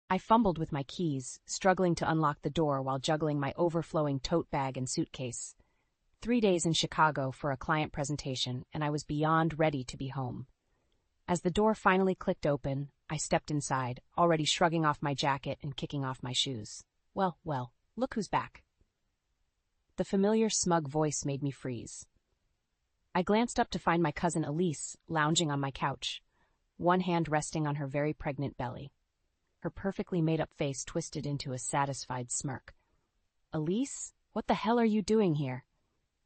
I fumbled with my keys, struggling to unlock the door while juggling my overflowing tote bag and suitcase. 3 days in Chicago for a client presentation, and I was beyond ready to be home. As the door finally clicked open, I stepped inside, already shrugging off my jacket and kicking off my shoes. Well, look who's back. The familiar smug voice made me freeze. I glanced up to find my cousin Elise lounging on my couch, one hand resting on her very pregnant belly. Her perfectly made-up face twisted into a satisfied smirk. "Elise, what the hell are you doing here?"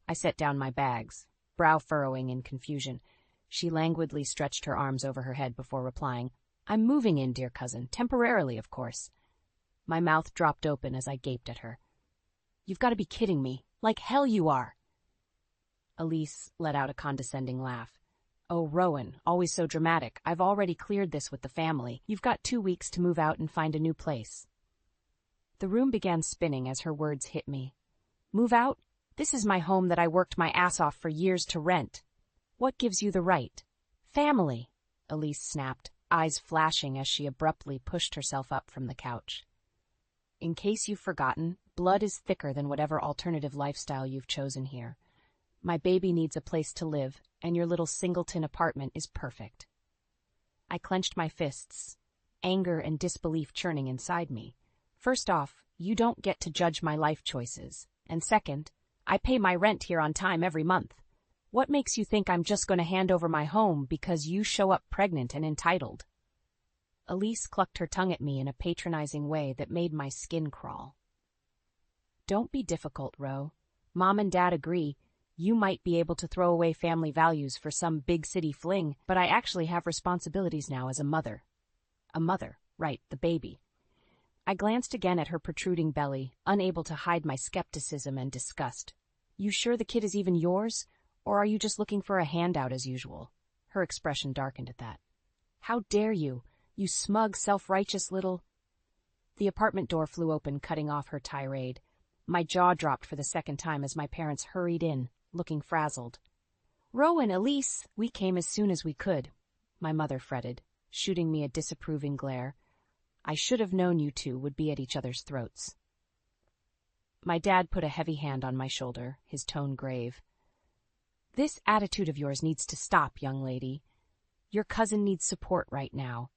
I set down my bags, brow furrowing in confusion. She languidly stretched her arms over her head before replying, "I'm moving in, dear cousin, temporarily, of course." My mouth dropped open as I gaped at her. "You've got to be kidding me. Like hell you are." Elise let out a condescending laugh. "Oh, Rowan, always so dramatic. I've already cleared this with the family. You've got 2 weeks to move out and find a new place." The room began spinning as her words hit me. "Move out? This is my home that I worked my ass off for years to rent. What gives you the right?" "Family," Elise snapped, eyes flashing as she abruptly pushed herself up from the couch. "In case you've forgotten, blood is thicker than whatever alternative lifestyle you've chosen here. My baby needs a place to live, and your little singleton apartment is perfect." I clenched my fists, anger and disbelief churning inside me. First off, you don't get to judge my life choices. And second, I pay my rent here on time every month. What makes you think I'm just going to hand over my home because you show up pregnant and entitled? Elise clucked her tongue at me in a patronizing way that made my skin crawl. "Don't be difficult, Ro. Mom and Dad agree. You might be able to throw away family values for some big city fling, but I actually have responsibilities now as a mother." A mother, right, the baby. I glanced again at her protruding belly, unable to hide my skepticism and disgust. "You sure the kid is even yours? Or are you just looking for a handout as usual?" Her expression darkened at that. "How dare you, you smug, self-righteous little—" The apartment door flew open, cutting off her tirade. My jaw dropped for the second time as my parents hurried in, looking frazzled. "Ro and Elise, we came as soon as we could," my mother fretted, shooting me a disapproving glare. "I should have known you two would be at each other's throats." My dad put a heavy hand on my shoulder, his tone grave. "This attitude of yours needs to stop, young lady. Your cousin needs support right now.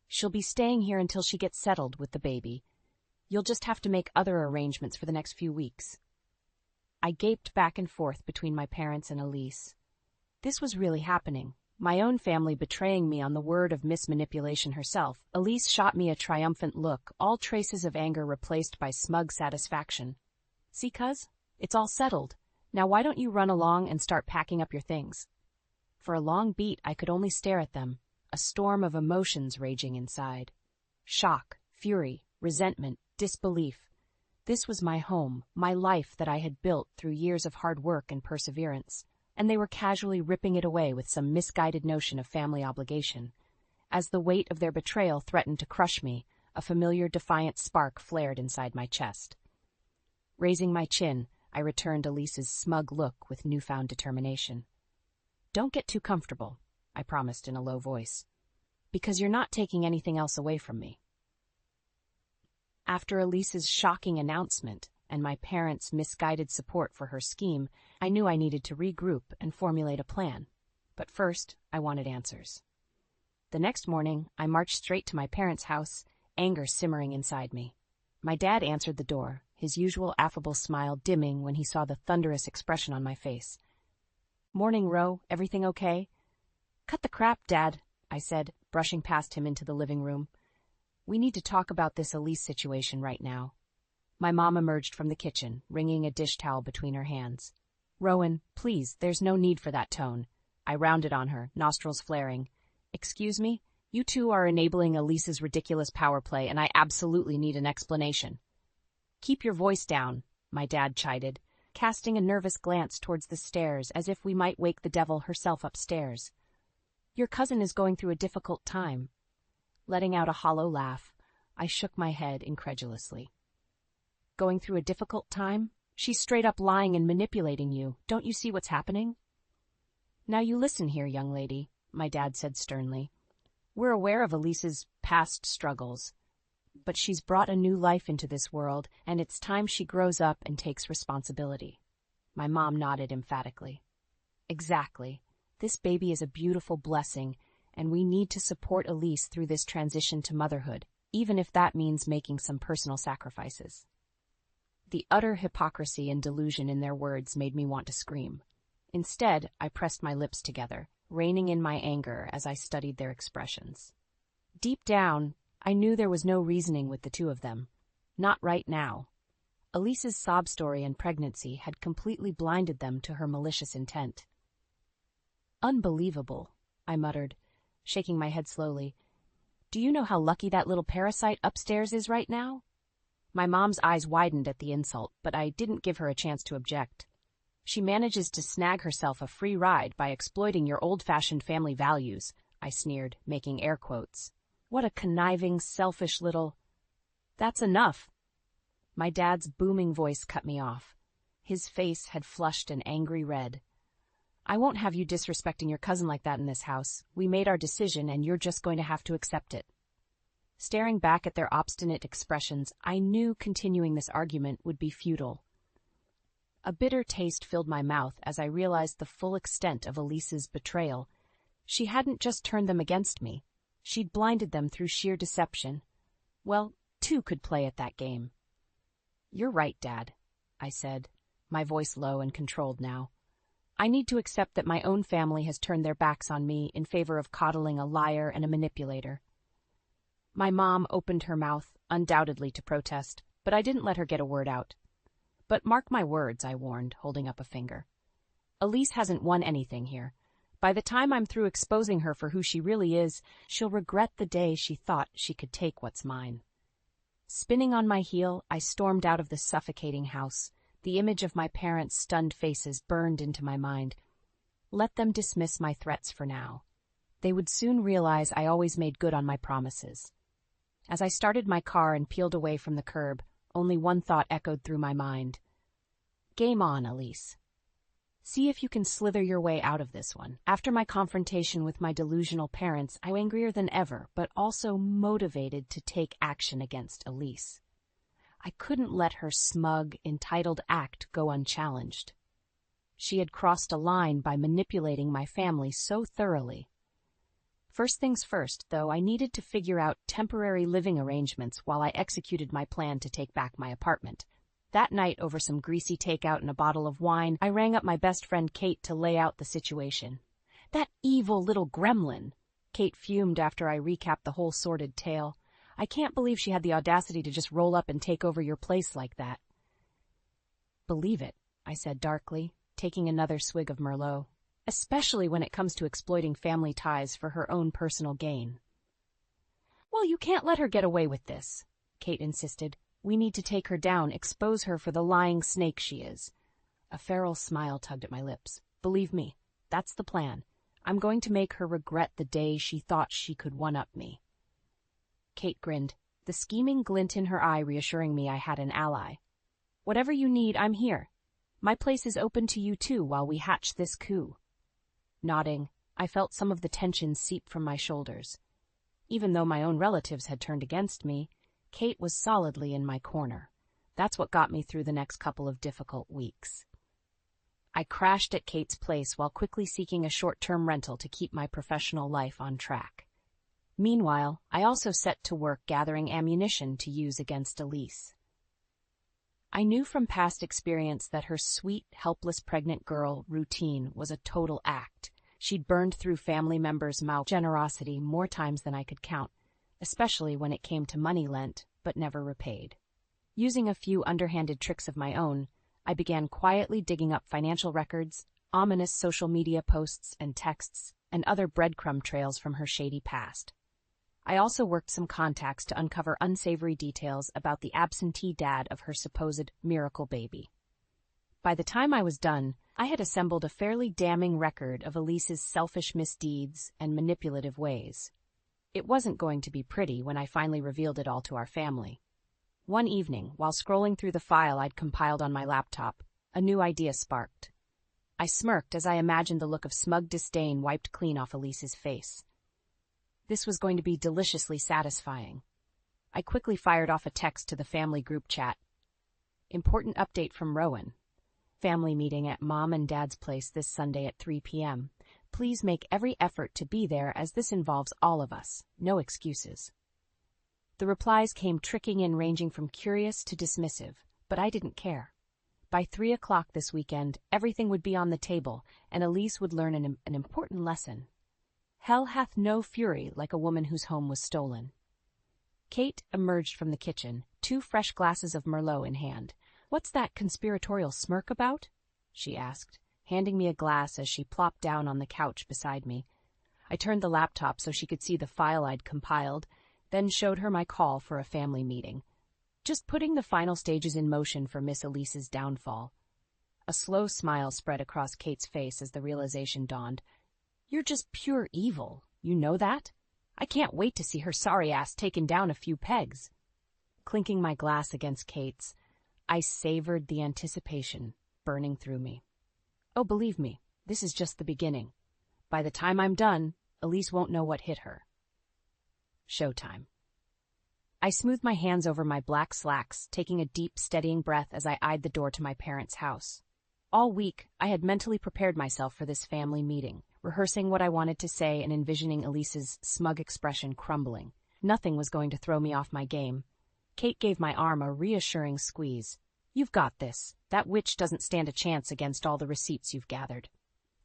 She'll be staying here until she gets settled with the baby. You'll just have to make other arrangements for the next few weeks." I gaped back and forth between my parents and Elise. This was really happening. My own family betraying me on the word of Miss Manipulation herself. Elise shot me a triumphant look, all traces of anger replaced by smug satisfaction. "See, cuz? It's all settled. Now why don't you run along and start packing up your things?" For a long beat I could only stare at them, a storm of emotions raging inside. Shock, fury, resentment, disbelief. This was my home, my life that I had built through years of hard work and perseverance, and they were casually ripping it away with some misguided notion of family obligation. As the weight of their betrayal threatened to crush me, a familiar defiant spark flared inside my chest. Raising my chin, I returned Elise's smug look with newfound determination. "Don't get too comfortable," I promised in a low voice, "because you're not taking anything else away from me." After Elise's shocking announcement and my parents' misguided support for her scheme, I knew I needed to regroup and formulate a plan. But first, I wanted answers. The next morning, I marched straight to my parents' house, anger simmering inside me. My dad answered the door, his usual affable smile dimming when he saw the thunderous expression on my face. "Morning, Ro. Everything okay?" "Cut the crap, Dad," I said, brushing past him into the living room. "We need to talk about this Elise situation right now." My mom emerged from the kitchen, wringing a dish towel between her hands. "Rowan, please, there's no need for that tone." I rounded on her, nostrils flaring. "Excuse me? You two are enabling Elise's ridiculous power play, and I absolutely need an explanation." "Keep your voice down," my dad chided, casting a nervous glance towards the stairs as if we might wake the devil herself upstairs. "Your cousin is going through a difficult time." Letting out a hollow laugh, I shook my head incredulously. "Going through a difficult time? She's straight up lying and manipulating you. Don't you see what's happening?" "Now you listen here, young lady," my dad said sternly. "We're aware of Elise's past struggles. But she's brought a new life into this world, and it's time she grows up and takes responsibility. My mom nodded emphatically. Exactly. This baby is a beautiful blessing, and we need to support Elise through this transition to motherhood, even if that means making some personal sacrifices. The utter hypocrisy and delusion in their words made me want to scream. Instead, I pressed my lips together, reining in my anger as I studied their expressions. Deep down, I knew there was no reasoning with the two of them. Not right now. Elise's sob story and pregnancy had completely blinded them to her malicious intent. Unbelievable, I muttered, shaking my head slowly. Do you know how lucky that little parasite upstairs is right now? My mom's eyes widened at the insult, but I didn't give her a chance to object. She manages to snag herself a free ride by exploiting your old-fashioned family values, I sneered, making air quotes. What a conniving, selfish little... That's enough. My dad's booming voice cut me off. His face had flushed an angry red. I won't have you disrespecting your cousin like that in this house. We made our decision, and you're just going to have to accept it. Staring back at their obstinate expressions, I knew continuing this argument would be futile. A bitter taste filled my mouth as I realized the full extent of Elise's betrayal. She hadn't just turned them against me. She'd blinded them through sheer deception. Well, two could play at that game. You're right, Dad, I said, my voice low and controlled now. I need to accept that my own family has turned their backs on me in favor of coddling a liar and a manipulator. My mom opened her mouth, undoubtedly to protest, but I didn't let her get a word out. But mark my words, I warned, holding up a finger. Elise hasn't won anything here. By the time I'm through exposing her for who she really is, she'll regret the day she thought she could take what's mine. Spinning on my heel, I stormed out of the suffocating house. The image of my parents' stunned faces burned into my mind. Let them dismiss my threats for now. They would soon realize I always made good on my promises. As I started my car and peeled away from the curb, only one thought echoed through my mind. Game on, Elise. See if you can slither your way out of this one. After my confrontation with my delusional parents, I was angrier than ever, but also motivated to take action against Elise. I couldn't let her smug, entitled act go unchallenged. She had crossed a line by manipulating my family so thoroughly. First things first, though, I needed to figure out temporary living arrangements while I executed my plan to take back my apartment. That night, over some greasy takeout and a bottle of wine, I rang up my best friend Kate to lay out the situation. That evil little gremlin! Kate fumed after I recapped the whole sordid tale. I can't believe she had the audacity to just roll up and take over your place like that. Believe it, I said darkly, taking another swig of Merlot. Especially when it comes to exploiting family ties for her own personal gain. Well, you can't let her get away with this, Kate insisted. We need to take her down, expose her for the lying snake she is. A feral smile tugged at my lips. Believe me, that's the plan. I'm going to make her regret the day she thought she could one-up me. Kate grinned, the scheming glint in her eye reassuring me I had an ally. Whatever you need, I'm here. My place is open to you too while we hatch this coup. Nodding, I felt some of the tension seep from my shoulders. Even though my own relatives had turned against me, Kate was solidly in my corner. That's what got me through the next couple of difficult weeks. I crashed at Kate's place while quickly seeking a short-term rental to keep my professional life on track. Meanwhile, I also set to work gathering ammunition to use against Elise. I knew from past experience that her sweet, helpless pregnant girl routine was a total act. She'd burned through family members' generosity more times than I could count, especially when it came to money lent, but never repaid. Using a few underhanded tricks of my own, I began quietly digging up financial records, ominous social media posts and texts, and other breadcrumb trails from her shady past. I also worked some contacts to uncover unsavory details about the absentee dad of her supposed miracle baby. By the time I was done, I had assembled a fairly damning record of Elise's selfish misdeeds and manipulative ways. It wasn't going to be pretty when I finally revealed it all to our family. One evening, while scrolling through the file I'd compiled on my laptop, a new idea sparked. I smirked as I imagined the look of smug disdain wiped clean off Elise's face. This was going to be deliciously satisfying. I quickly fired off a text to the family group chat. Important update from Rowan. Family meeting at Mom and Dad's place this Sunday at 3 p.m. Please make every effort to be there as this involves all of us. No excuses. The replies came trickling in, ranging from curious to dismissive, but I didn't care. By 3 o'clock this weekend, everything would be on the table, and Elise would learn an important lesson. Hell hath no fury like a woman whose home was stolen. Kate emerged from the kitchen, 2 fresh glasses of Merlot in hand. What's that conspiratorial smirk about? She asked, handing me a glass as she plopped down on the couch beside me. I turned the laptop so she could see the file I'd compiled, then showed her my call for a family meeting. Just putting the final stages in motion for Miss Elise's downfall. A slow smile spread across Kate's face as the realization dawned. You're just pure evil, you know that? I can't wait to see her sorry ass taken down a few pegs. Clinking my glass against Kate's, I savored the anticipation burning through me. Oh, believe me, this is just the beginning. By the time I'm done, Elise won't know what hit her. Showtime. I smoothed my hands over my black slacks, taking a deep, steadying breath as I eyed the door to my parents' house. All week, I had mentally prepared myself for this family meeting, rehearsing what I wanted to say and envisioning Elise's smug expression crumbling. Nothing was going to throw me off my game. Kate gave my arm a reassuring squeeze. You've got this. That witch doesn't stand a chance against all the receipts you've gathered.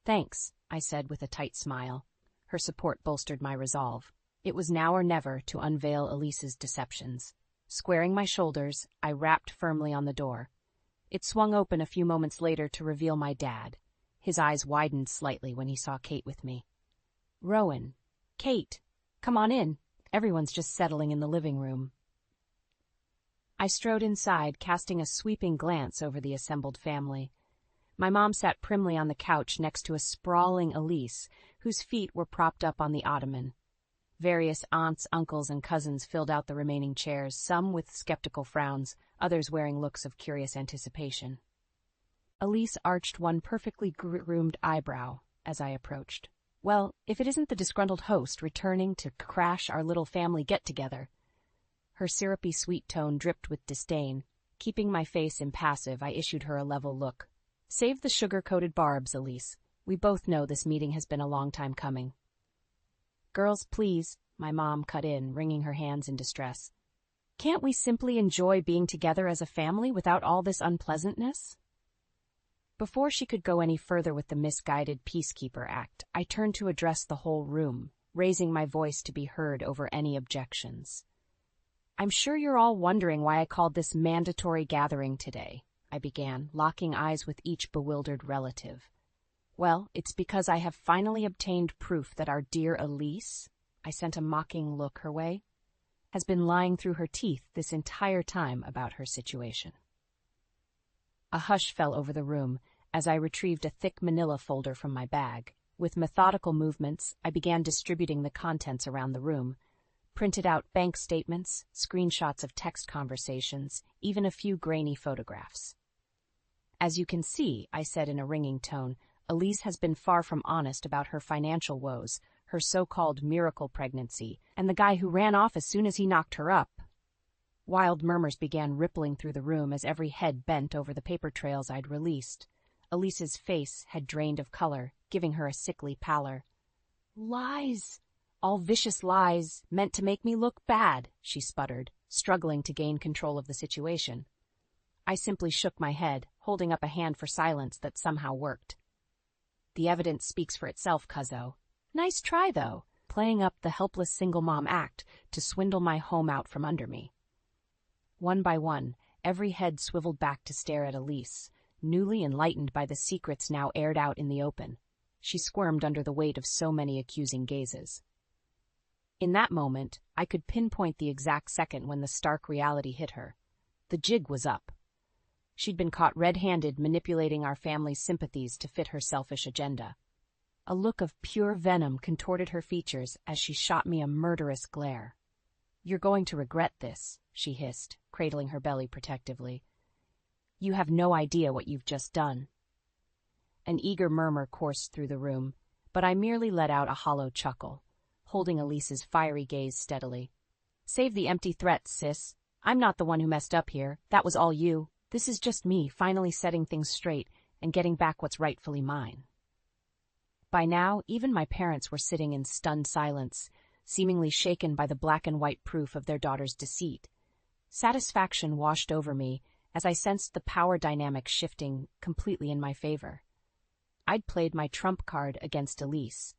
Thanks, I said with a tight smile. Her support bolstered my resolve. It was now or never to unveil Elise's deceptions. Squaring my shoulders, I rapped firmly on the door. It swung open a few moments later to reveal my dad. His eyes widened slightly when he saw Kate with me. Rowan. Kate. Come on in. Everyone's just settling in the living room. I strode inside, casting a sweeping glance over the assembled family. My mom sat primly on the couch next to a sprawling Elise, whose feet were propped up on the ottoman. Various aunts, uncles, and cousins filled out the remaining chairs, some with skeptical frowns, others wearing looks of curious anticipation. Elise arched one perfectly groomed eyebrow as I approached. Well, if it isn't the disgruntled host returning to crash our little family get-together. Her syrupy sweet tone dripped with disdain. Keeping my face impassive, I issued her a level look. Save the sugar-coated barbs, Elise. We both know this meeting has been a long time coming. Girls, please, my mom cut in, wringing her hands in distress. Can't we simply enjoy being together as a family without all this unpleasantness? Before she could go any further with the misguided peacekeeper act, I turned to address the whole room, raising my voice to be heard over any objections. I'm sure you're all wondering why I called this mandatory gathering today, I began, locking eyes with each bewildered relative. Well, it's because I have finally obtained proof that our dear Elise, I sent a mocking look her way, has been lying through her teeth this entire time about her situation. A hush fell over the room as I retrieved a thick manila folder from my bag. With methodical movements, I began distributing the contents around the room, printed out bank statements, screenshots of text conversations, even a few grainy photographs. As you can see, I said in a ringing tone, Elise has been far from honest about her financial woes, her so-called miracle pregnancy, and the guy who ran off as soon as he knocked her up. Wild murmurs began rippling through the room as every head bent over the paper trails I'd released. Elise's face had drained of color, giving her a sickly pallor. Lies! All vicious lies, meant to make me look bad, she sputtered, struggling to gain control of the situation. I simply shook my head, holding up a hand for silence that somehow worked. The evidence speaks for itself, cuzzo. Nice try, though, playing up the helpless single mom act to swindle my home out from under me. One by one, every head swiveled back to stare at Elise, newly enlightened by the secrets now aired out in the open. She squirmed under the weight of so many accusing gazes. In that moment, I could pinpoint the exact second when the stark reality hit her. The jig was up. She'd been caught red-handed manipulating our family's sympathies to fit her selfish agenda. A look of pure venom contorted her features as she shot me a murderous glare. You're going to regret this, she hissed, cradling her belly protectively. You have no idea what you've just done. An eager murmur coursed through the room, but I merely let out a hollow chuckle, holding Elise's fiery gaze steadily. Save the empty threats, sis. I'm not the one who messed up here. That was all you. This is just me finally setting things straight and getting back what's rightfully mine. By now, even my parents were sitting in stunned silence, seemingly shaken by the black and white proof of their daughter's deceit. Satisfaction washed over me as I sensed the power dynamic shifting completely in my favor. I'd played my trump card against Elise.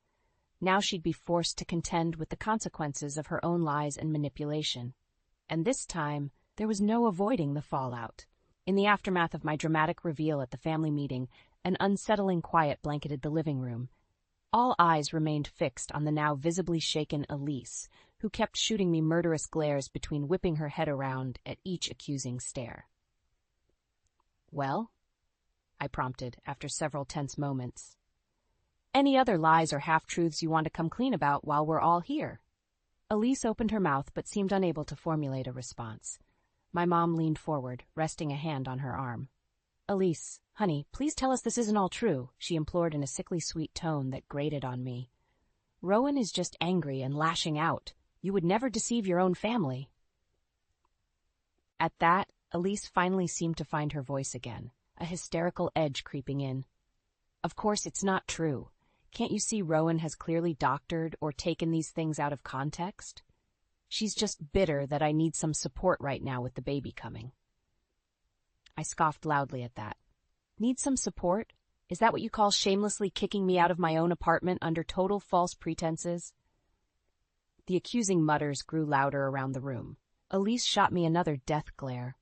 Now she'd be forced to contend with the consequences of her own lies and manipulation. And this time, there was no avoiding the fallout. In the aftermath of my dramatic reveal at the family meeting, an unsettling quiet blanketed the living room. All eyes remained fixed on the now visibly shaken Elise, who kept shooting me murderous glares between whipping her head around at each accusing stare. "Well?" I prompted after several tense moments. "Any other lies or half-truths you want to come clean about while we're all here?" Elise opened her mouth but seemed unable to formulate a response. My mom leaned forward, resting a hand on her arm. "Elise, honey, please tell us this isn't all true," she implored in a sickly sweet tone that grated on me. "Rowan is just angry and lashing out. You would never deceive your own family." At that, Elise finally seemed to find her voice again, a hysterical edge creeping in. "Of course it's not true. Can't you see Rowan has clearly doctored or taken these things out of context? She's just bitter that I need some support right now with the baby coming." I scoffed loudly at that. "Need some support? Is that what you call shamelessly kicking me out of my own apartment under total false pretenses?" The accusing mutters grew louder around the room. Elise shot me another death glare.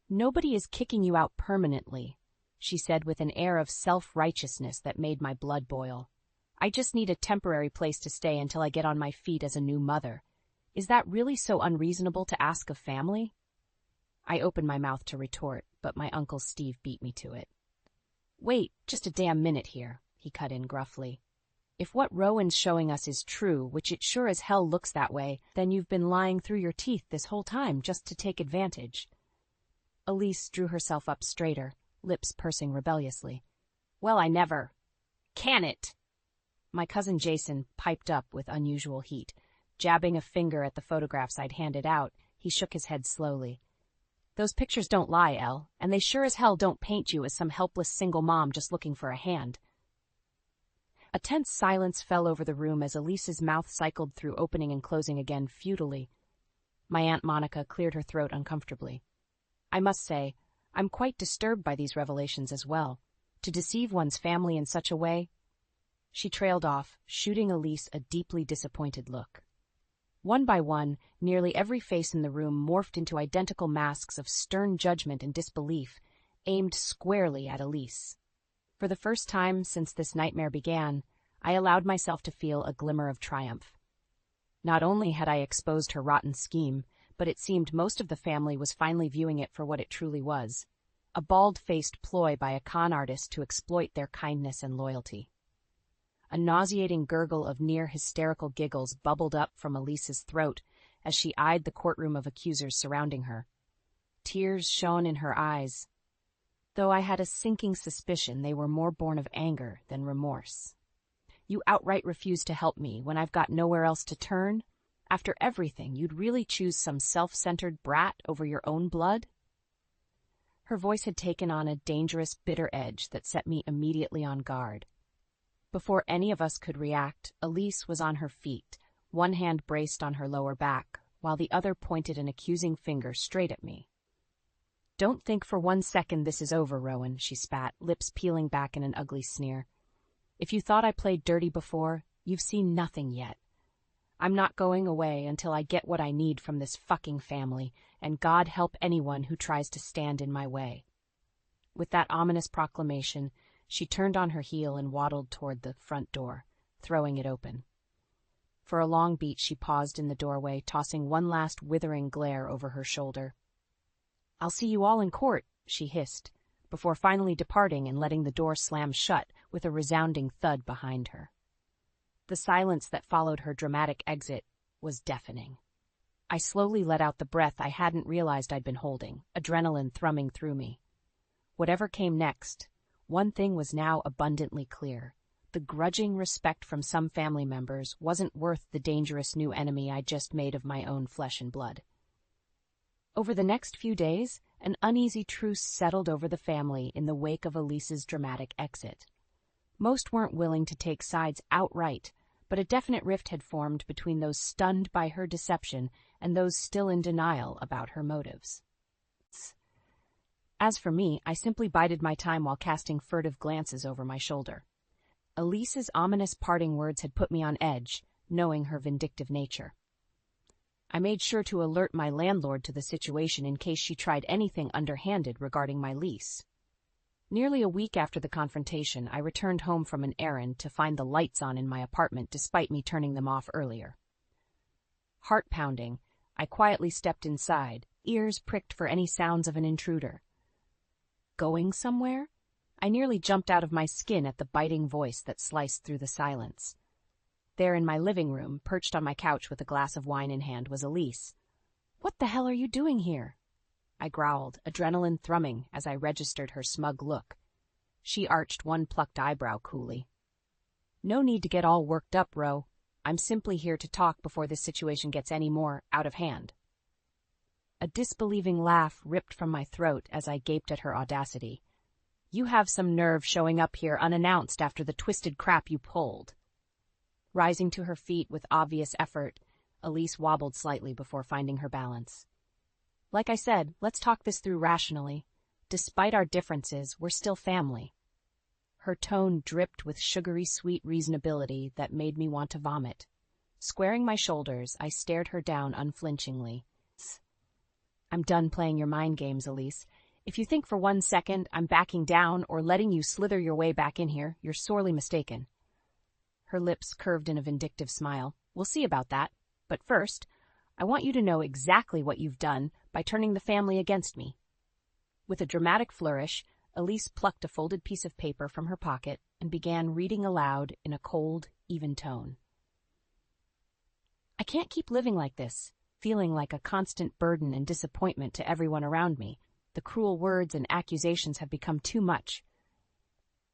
"Nobody is kicking you out permanently," she said with an air of self-righteousness that made my blood boil. "I just need a temporary place to stay until I get on my feet as a new mother. Is that really so unreasonable to ask of family?" I opened my mouth to retort, but my Uncle Steve beat me to it. "Wait, just a damn minute here," he cut in gruffly. "If what Rowan's showing us is true, which it sure as hell looks that way, then you've been lying through your teeth this whole time just to take advantage." Elise drew herself up straighter, lips pursing rebelliously. "Well, I never. Can it?" My cousin Jason piped up with unusual heat. Jabbing a finger at the photographs I'd handed out, he shook his head slowly. "Those pictures don't lie, Elle, and they sure as hell don't paint you as some helpless single mom just looking for a hand." A tense silence fell over the room as Elise's mouth cycled through opening and closing again futilely. My Aunt Monica cleared her throat uncomfortably. "I must say, I'm quite disturbed by these revelations as well. To deceive one's family in such a way—" She trailed off, shooting Elise a deeply disappointed look. One by one, nearly every face in the room morphed into identical masks of stern judgment and disbelief, aimed squarely at Elise. For the first time since this nightmare began, I allowed myself to feel a glimmer of triumph. Not only had I exposed her rotten scheme, but it seemed most of the family was finally viewing it for what it truly was, a bald-faced ploy by a con artist to exploit their kindness and loyalty. A nauseating gurgle of near-hysterical giggles bubbled up from Elise's throat as she eyed the courtroom of accusers surrounding her. Tears shone in her eyes, though I had a sinking suspicion they were more born of anger than remorse. "You outright refuse to help me when I've got nowhere else to turn? After everything, you'd really choose some self-centered brat over your own blood?" Her voice had taken on a dangerous, bitter edge that set me immediately on guard. Before any of us could react, Elise was on her feet, one hand braced on her lower back, while the other pointed an accusing finger straight at me. "Don't think for 1 second this is over, Rowan," she spat, lips peeling back in an ugly sneer. "If you thought I played dirty before, you've seen nothing yet. I'm not going away until I get what I need from this fucking family, and God help anyone who tries to stand in my way." With that ominous proclamation, she turned on her heel and waddled toward the front door, throwing it open. For a long beat she paused in the doorway, tossing one last withering glare over her shoulder. "I'll see you all in court," she hissed, before finally departing and letting the door slam shut with a resounding thud behind her. The silence that followed her dramatic exit was deafening. I slowly let out the breath I hadn't realized I'd been holding, adrenaline thrumming through me. Whatever came next, one thing was now abundantly clear. The grudging respect from some family members wasn't worth the dangerous new enemy I'd just made of my own flesh and blood. Over the next few days, an uneasy truce settled over the family in the wake of Elise's dramatic exit. Most weren't willing to take sides outright, but a definite rift had formed between those stunned by her deception and those still in denial about her motives. As for me, I simply bided my time while casting furtive glances over my shoulder. Elise's ominous parting words had put me on edge, knowing her vindictive nature. I made sure to alert my landlord to the situation in case she tried anything underhanded regarding my lease. Nearly a week after the confrontation, I returned home from an errand to find the lights on in my apartment despite me turning them off earlier. Heart pounding, I quietly stepped inside, ears pricked for any sounds of an intruder. Going somewhere? I nearly jumped out of my skin at the biting voice that sliced through the silence. There in my living room, perched on my couch with a glass of wine in hand, was Elise. "What the hell are you doing here?" I growled, adrenaline thrumming as I registered her smug look. She arched one plucked eyebrow coolly. "No need to get all worked up, Ro. I'm simply here to talk before this situation gets any more out of hand." A disbelieving laugh ripped from my throat as I gaped at her audacity. "You have some nerve showing up here unannounced after the twisted crap you pulled." Rising to her feet with obvious effort, Elise wobbled slightly before finding her balance. "Like I said, let's talk this through rationally. Despite our differences, we're still family." Her tone dripped with sugary sweet reasonability that made me want to vomit. Squaring my shoulders, I stared her down unflinchingly. "I'm done playing your mind games, Elise. If you think for 1 second I'm backing down or letting you slither your way back in here, you're sorely mistaken." Her lips curved in a vindictive smile. "We'll see about that. But first, I want you to know exactly what you've done by turning the family against me." With a dramatic flourish, Elise plucked a folded piece of paper from her pocket and began reading aloud in a cold, even tone. "I can't keep living like this, feeling like a constant burden and disappointment to everyone around me. The cruel words and accusations have become too much."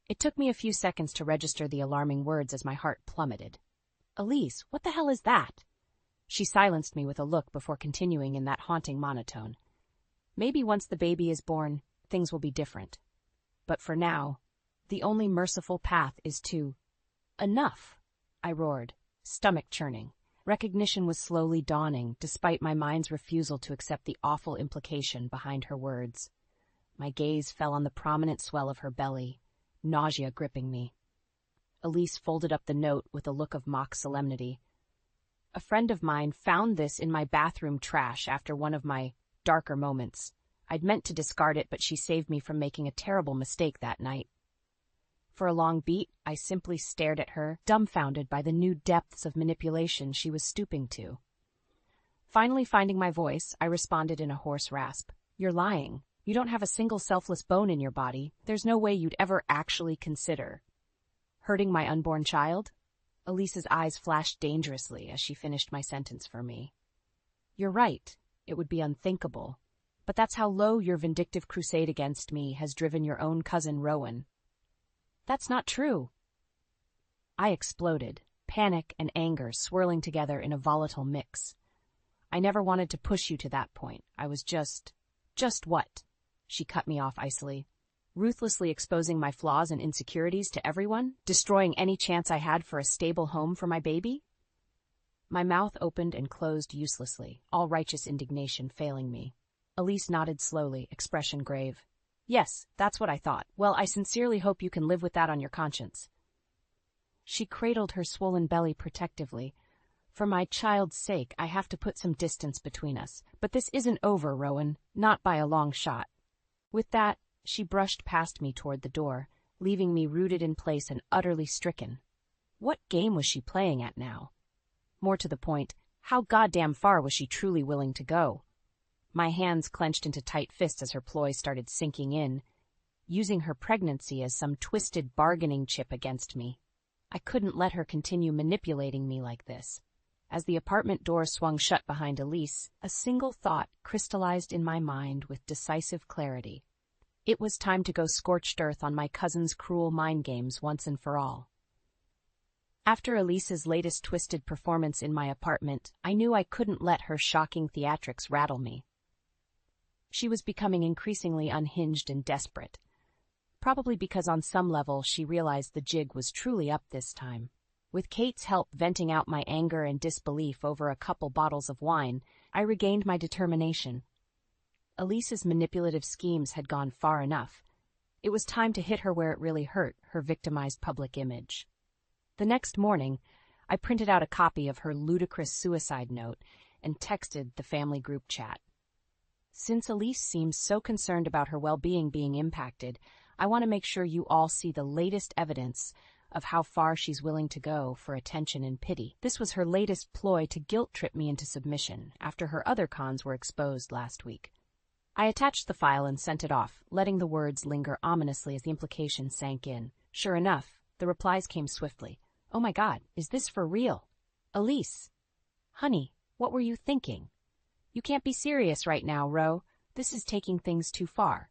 It took me a few seconds to register the alarming words as my heart plummeted. "Elise, what the hell is that?" She silenced me with a look before continuing in that haunting monotone. "Maybe once the baby is born, things will be different. But for now, the only merciful path is to—" "Enough!" I roared, stomach churning. Recognition was slowly dawning, despite my mind's refusal to accept the awful implication behind her words. My gaze fell on the prominent swell of her belly, nausea gripping me. Elise folded up the note with a look of mock solemnity. "A friend of mine found this in my bathroom trash after one of my darker moments. I'd meant to discard it, but she saved me from making a terrible mistake that night." For a long beat, I simply stared at her, dumbfounded by the new depths of manipulation she was stooping to. Finally finding my voice, I responded in a hoarse rasp. "You're lying. You don't have a single selfless bone in your body. There's no way you'd ever actually consider—" "Hurting my unborn child?" Elise's eyes flashed dangerously as she finished my sentence for me. "You're right. It would be unthinkable. But that's how low your vindictive crusade against me has driven your own cousin Rowan." "That's not true." I exploded, panic and anger swirling together in a volatile mix. "I never wanted to push you to that point. I was just what?" She cut me off icily. "Ruthlessly exposing my flaws and insecurities to everyone? Destroying any chance I had for a stable home for my baby?" My mouth opened and closed uselessly, all righteous indignation failing me. Elise nodded slowly, expression grave. "Yes, that's what I thought. Well, I sincerely hope you can live with that on your conscience." She cradled her swollen belly protectively. "For my child's sake, I have to put some distance between us. But this isn't over, Rowan. Not by a long shot." With that, she brushed past me toward the door, leaving me rooted in place and utterly stricken. What game was she playing at now? More to the point, how goddamn far was she truly willing to go? My hands clenched into tight fists as her ploy started sinking in, using her pregnancy as some twisted bargaining chip against me. I couldn't let her continue manipulating me like this. As the apartment door swung shut behind Elise, a single thought crystallized in my mind with decisive clarity. It was time to go scorched earth on my cousin's cruel mind games once and for all. After Elise's latest twisted performance in my apartment, I knew I couldn't let her shocking theatrics rattle me. She was becoming increasingly unhinged and desperate, probably because on some level she realized the jig was truly up this time. With Kate's help venting out my anger and disbelief over a couple bottles of wine, I regained my determination. Elise's manipulative schemes had gone far enough. It was time to hit her where it really hurt, her victimized public image. The next morning, I printed out a copy of her ludicrous suicide note and texted the family group chat. Since Elise seems so concerned about her well-being being impacted, I want to make sure you all see the latest evidence of how far she's willing to go for attention and pity. This was her latest ploy to guilt-trip me into submission after her other cons were exposed last week. I attached the file and sent it off, letting the words linger ominously as the implications sank in. Sure enough, the replies came swiftly. Oh my God, is this for real? Elise. Honey, what were you thinking? You can't be serious right now, Ro. This is taking things too far.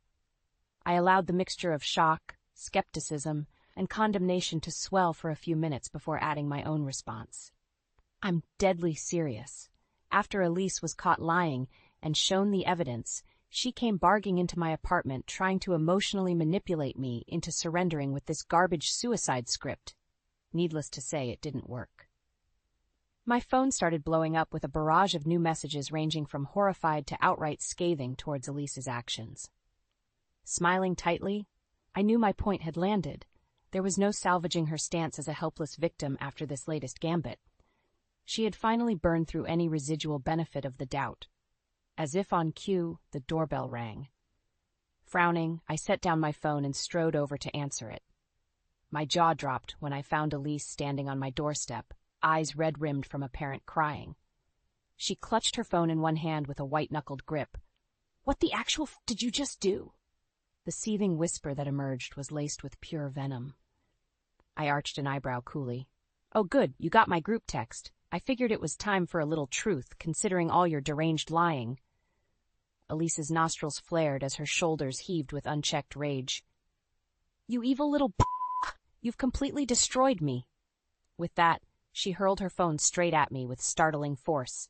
I allowed the mixture of shock, skepticism, and condemnation to swell for a few minutes before adding my own response. I'm deadly serious. After Elise was caught lying and shown the evidence, she came barging into my apartment trying to emotionally manipulate me into surrendering with this garbage suicide script. Needless to say, it didn't work. My phone started blowing up with a barrage of new messages ranging from horrified to outright scathing towards Elise's actions. Smiling tightly, I knew my point had landed. There was no salvaging her stance as a helpless victim after this latest gambit. She had finally burned through any residual benefit of the doubt. As if on cue, the doorbell rang. Frowning, I set down my phone and strode over to answer it. My jaw dropped when I found Elise standing on my doorstep, eyes red-rimmed from apparent crying. She clutched her phone in one hand with a white-knuckled grip. What the actual did you just do? The seething whisper that emerged was laced with pure venom. I arched an eyebrow coolly. Oh good, you got my group text. I figured it was time for a little truth, considering all your deranged lying. Elise's nostrils flared as her shoulders heaved with unchecked rage. You evil little You've completely destroyed me. With that, she hurled her phone straight at me with startling force.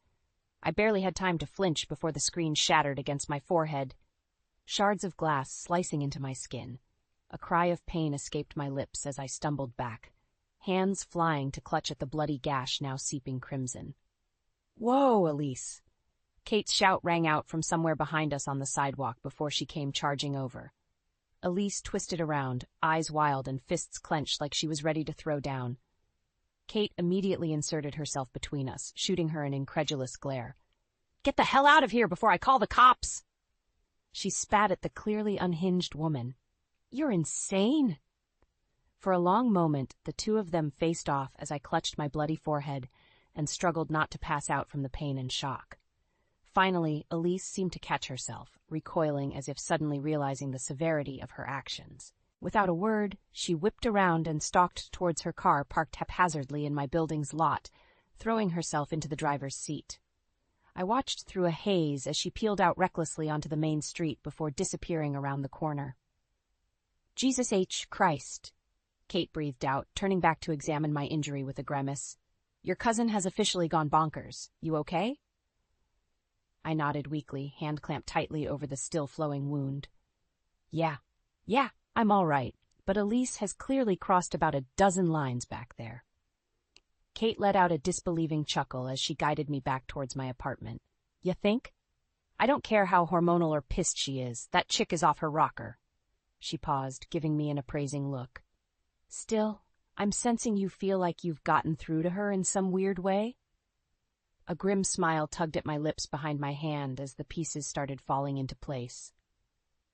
I barely had time to flinch before the screen shattered against my forehead. Shards of glass slicing into my skin. A cry of pain escaped my lips as I stumbled back, hands flying to clutch at the bloody gash now seeping crimson. Whoa, Elise! Kate's shout rang out from somewhere behind us on the sidewalk before she came charging over. Elise twisted around, eyes wild and fists clenched like she was ready to throw down. Kate immediately inserted herself between us, shooting her an incredulous glare. Get the hell out of here before I call the cops! She spat at the clearly unhinged woman. You're insane! For a long moment, the two of them faced off as I clutched my bloody forehead and struggled not to pass out from the pain and shock. Finally, Elise seemed to catch herself, recoiling as if suddenly realizing the severity of her actions. Without a word, she whipped around and stalked towards her car parked haphazardly in my building's lot, throwing herself into the driver's seat. I watched through a haze as she peeled out recklessly onto the main street before disappearing around the corner. Jesus H. Christ, Kate breathed out, turning back to examine my injury with a grimace. Your cousin has officially gone bonkers. You okay? I nodded weakly, hand clamped tightly over the still-flowing wound. Yeah, I'm all right, but Elise has clearly crossed about a dozen lines back there. Kate let out a disbelieving chuckle as she guided me back towards my apartment. You think? I don't care how hormonal or pissed she is, that chick is off her rocker. She paused, giving me an appraising look. Still, I'm sensing you feel like you've gotten through to her in some weird way? A grim smile tugged at my lips behind my hand as the pieces started falling into place.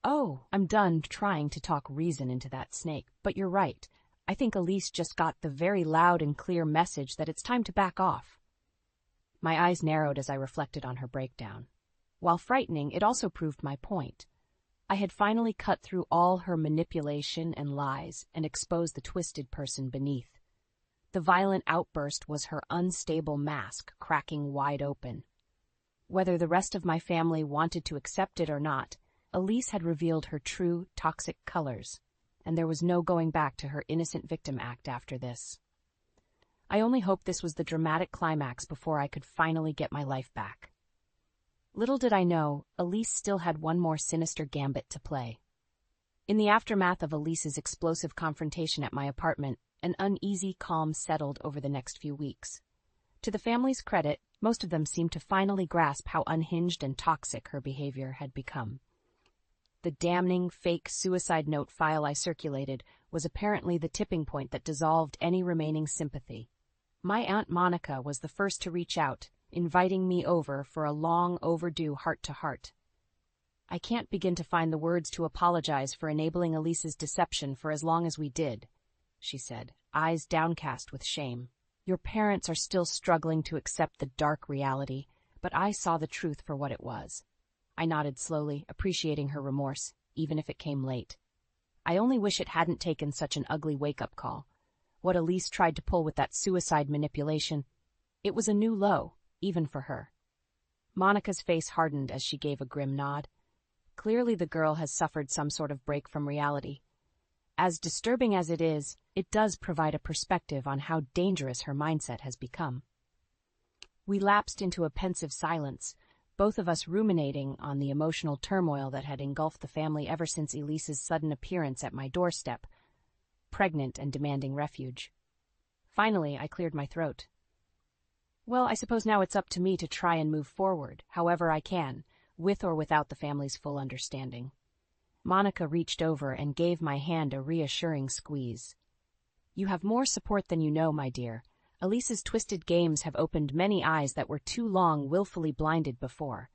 Oh, I'm done trying to talk reason into that snake, but you're right. I think Elise just got the very loud and clear message that it's time to back off. My eyes narrowed as I reflected on her breakdown. While frightening, it also proved my point. I had finally cut through all her manipulation and lies and exposed the twisted person beneath. The violent outburst was her unstable mask cracking wide open. Whether the rest of my family wanted to accept it or not, Elise had revealed her true, toxic colors, and there was no going back to her innocent victim act after this. I only hoped this was the dramatic climax before I could finally get my life back. Little did I know, Elise still had one more sinister gambit to play. In the aftermath of Elise's explosive confrontation at my apartment, an uneasy calm settled over the next few weeks. To the family's credit, most of them seemed to finally grasp how unhinged and toxic her behavior had become. The damning, fake suicide note file I circulated was apparently the tipping point that dissolved any remaining sympathy. My Aunt Monica was the first to reach out, inviting me over for a long overdue heart-to-heart. "I can't begin to find the words to apologize for enabling Elise's deception for as long as we did," she said, eyes downcast with shame. "Your parents are still struggling to accept the dark reality, but I saw the truth for what it was." I nodded slowly, appreciating her remorse, even if it came late. I only wish it hadn't taken such an ugly wake-up call. What Elise tried to pull with that suicide manipulation, it was a new low, even for her. Monica's face hardened as she gave a grim nod. Clearly the girl has suffered some sort of break from reality. As disturbing as it is, it does provide a perspective on how dangerous her mindset has become. We lapsed into a pensive silence, both of us ruminating on the emotional turmoil that had engulfed the family ever since Elise's sudden appearance at my doorstep, pregnant and demanding refuge. Finally, I cleared my throat. "Well, I suppose now it's up to me to try and move forward, however I can, with or without the family's full understanding." Monica reached over and gave my hand a reassuring squeeze. "You have more support than you know, my dear. Elise's twisted games have opened many eyes that were too long willfully blinded before.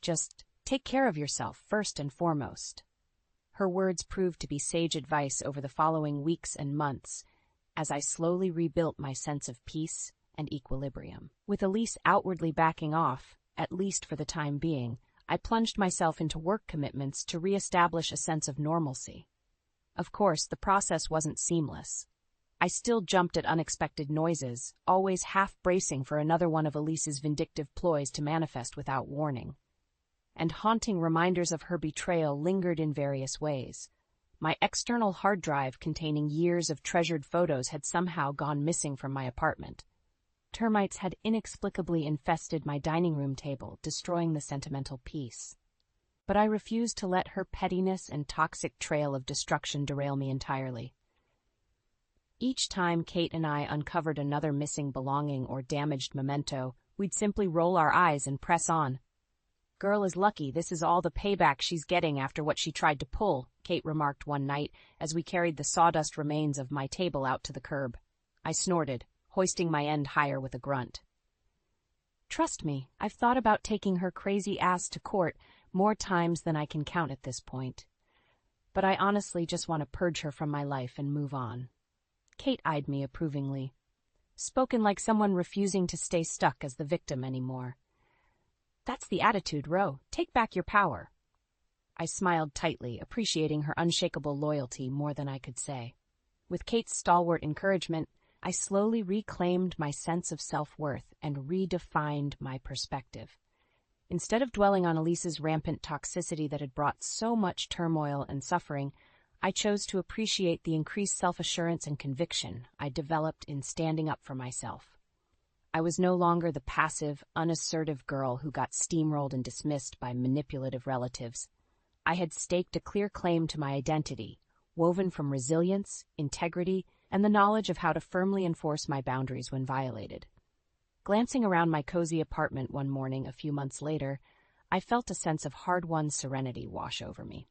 Just take care of yourself first and foremost." Her words proved to be sage advice over the following weeks and months, as I slowly rebuilt my sense of peace and equilibrium. With Elise outwardly backing off, at least for the time being, I plunged myself into work commitments to re-establish a sense of normalcy. Of course, the process wasn't seamless. I still jumped at unexpected noises, always half bracing for another one of Elise's vindictive ploys to manifest without warning. And haunting reminders of her betrayal lingered in various ways. My external hard drive containing years of treasured photos had somehow gone missing from my apartment. Termites had inexplicably infested my dining room table, destroying the sentimental peace. But I refused to let her pettiness and toxic trail of destruction derail me entirely. Each time Kate and I uncovered another missing belonging or damaged memento, we'd simply roll our eyes and press on. "Girl is lucky this is all the payback she's getting after what she tried to pull," Kate remarked one night as we carried the sawdust remains of my table out to the curb. I snorted, hoisting my end higher with a grunt. "Trust me, I've thought about taking her crazy ass to court more times than I can count at this point. But I honestly just want to purge her from my life and move on." Kate eyed me approvingly. Spoken like someone refusing to stay stuck as the victim anymore. "That's the attitude, Ro. Take back your power." I smiled tightly, appreciating her unshakable loyalty more than I could say. With Kate's stalwart encouragement, I slowly reclaimed my sense of self-worth and redefined my perspective. Instead of dwelling on Elise's rampant toxicity that had brought so much turmoil and suffering, I chose to appreciate the increased self-assurance and conviction I developed in standing up for myself. I was no longer the passive, unassertive girl who got steamrolled and dismissed by manipulative relatives. I had staked a clear claim to my identity, woven from resilience, integrity, and the knowledge of how to firmly enforce my boundaries when violated. Glancing around my cozy apartment one morning a few months later, I felt a sense of hard-won serenity wash over me.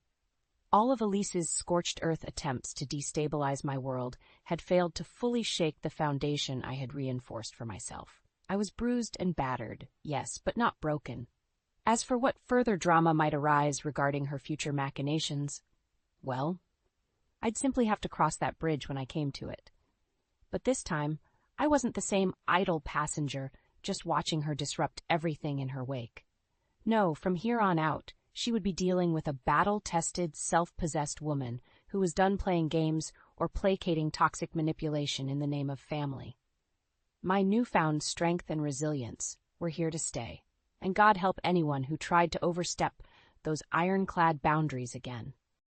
All of Elise's scorched earth attempts to destabilize my world had failed to fully shake the foundation I had reinforced for myself. I was bruised and battered, yes, but not broken. As for what further drama might arise regarding her future machinations, well, I'd simply have to cross that bridge when I came to it. But this time, I wasn't the same idle passenger, just watching her disrupt everything in her wake. No, from here on out, she would be dealing with a battle-tested, self-possessed woman who was done playing games or placating toxic manipulation in the name of family. My newfound strength and resilience were here to stay, and God help anyone who tried to overstep those ironclad boundaries again.